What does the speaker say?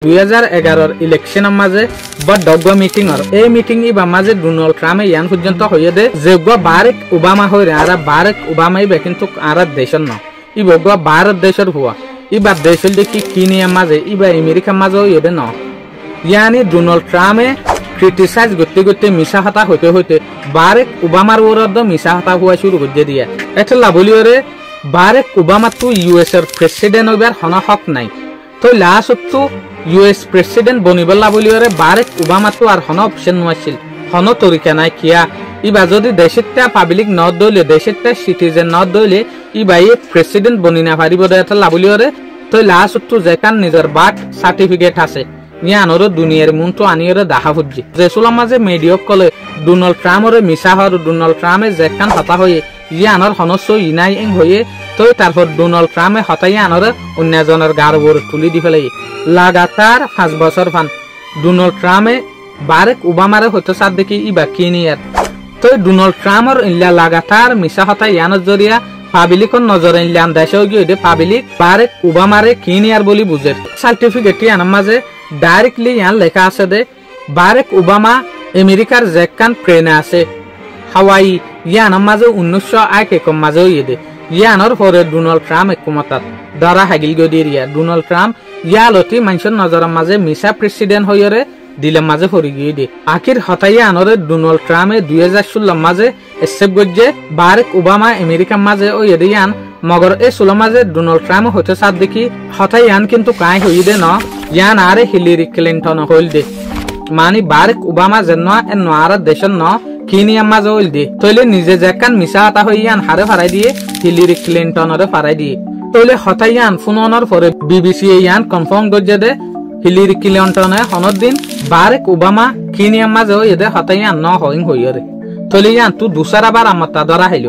2011 ইলেকশনের মাঝে বা ডগ মিটিংর এই মিটিং ইবা মাঝে ডোনাল্ড ট্রাম্প ইয়ান পর্যন্ত হয়ে দে যেগ বারেক ওবামা হইরে আর বারেক ওবামাই বে কিন্তু আর দেশের ন ইবগ ভারত দেশের হুয়া ইবা দেশের দেখি কিনিয়া মাঝে ইবা আমেরিকার মাঝে হইয়ে ন ইয়ানি ডোনাল্ড ট্রাম্পে ক্রিটিসাইজ করতে করতে মিশা হাতা হইতে হইতে বারেক ওবামার বিরুদ্ধে মিশা হাতা হওয়া শুরু করে দিয়ে এটা লাভলিওরে বারেক ওবামা তো ইউএস এর প্রেসিডেন্ট হইবার হন হক নাই তো লাস্ট তো ইউএস প্রেসিডেন্ট বনিবল লাভলিওরে বারেক ওবামা তো আর হন অপশন নছিল হন তরিকা নাই কিয়া ইবা যদি দেশেরটা পাবলিক নট দইলে দেশেরটা সিটিজেন নট দইলে ইবা এই প্রেসিডেন্ট বনি না পারিব এটা লাভলিওরে তো লাস্ট তো যেখান নিজের বার্থ সার্টিফিকেট আছে ইয়ানোর দুনিয়ার মনটো আনিয়রে দেখা ফুজি যেসুলাম মাঝে মিডিয়া কলে ডোনাল্ড ট্রাম্পরে মিশা হর ডোনাল্ড ট্রাম্পে যেখান হতা হয়ে ইয়ানোর হনস্য ইনাই এং হয়ে তো তারপর ডোনাল্ড ট্রাম্পে হতাই আনরে অন্যজনের গার ওপর তুলি দি ফেলে লাগাতার 5 বছর ফান ডোনাল্ড ট্রাম্পে বারেক ওবামারে হতে সাথ দেখি ইবা কিনিয়ার তো ডোনাল্ড ট্রাম্পর ইল্লা লাগাতার মিশা হতাই ইয়ানোর জরিয়া পাবলিকর নজরে ইল্লাম দেশে গিয়ে পাবলিক বারেক ওবামারে কিনিয়ার বলি বুঝে সার্টিফিকেট ইয়ানোর মাঝে ডাইরেক্টলি ইয়ান লেখা আছে দে বারেক ওবামা আমেরিকার যেখান প্লেনে আছে হাওয়াই ইয়ানোর মাঝে 1901 মাঝে হইয়ে দে ইয়ানোর পরে ডোনাল্ড ট্রাম্প ক্ষমতাত দ্বারা হাগিল গদিয়া ডোনাল্ড ট্রাম্প ইয়ালতি মানুষের নজরের মাঝে মিশা প্রেসিডেন্ট হইরে দিলে মাঝে ফরি গিয়ে দে আখির হতাই আনরে ডোনাল্ড ট্রাম্পে 2016 মাঝে এসেপ গজ্জে বারেক ওবামা আমেরিকার মাঝে ওই ইয়ান মগর এ সুলো মাঝে ডোনাল্ড ট্রাম্প হতে সাথ দেখি হতাই ইয়ান কিন্তু কাই হই দে ন ইয়ান আরে হিলারি ক্লিন্টন হইল দে মানে বারেক ওবামা যেন এ আর দেশের ন কিনিয়ার মাঝে হইল দে তইলে নিজে যেখান মিশা হতা হই ইয়ান হারে ফারাই দিয়ে হিলারি ক্লিন্টনরে ফারাই দিয়ে তইলে হতাই ইয়ান ফোনর পরে বিবিসি ইয়ান কনফার্ম গজ্জে দে হিলারি ক্লিন্টনে হনর দিন বারেক ওবামা কিনিয়ার মাঝে হই দে হতাই ইয়ান ন হইং হইরে তইলে ইয়ান তু দুসরা বার আমার তা ধরা হইল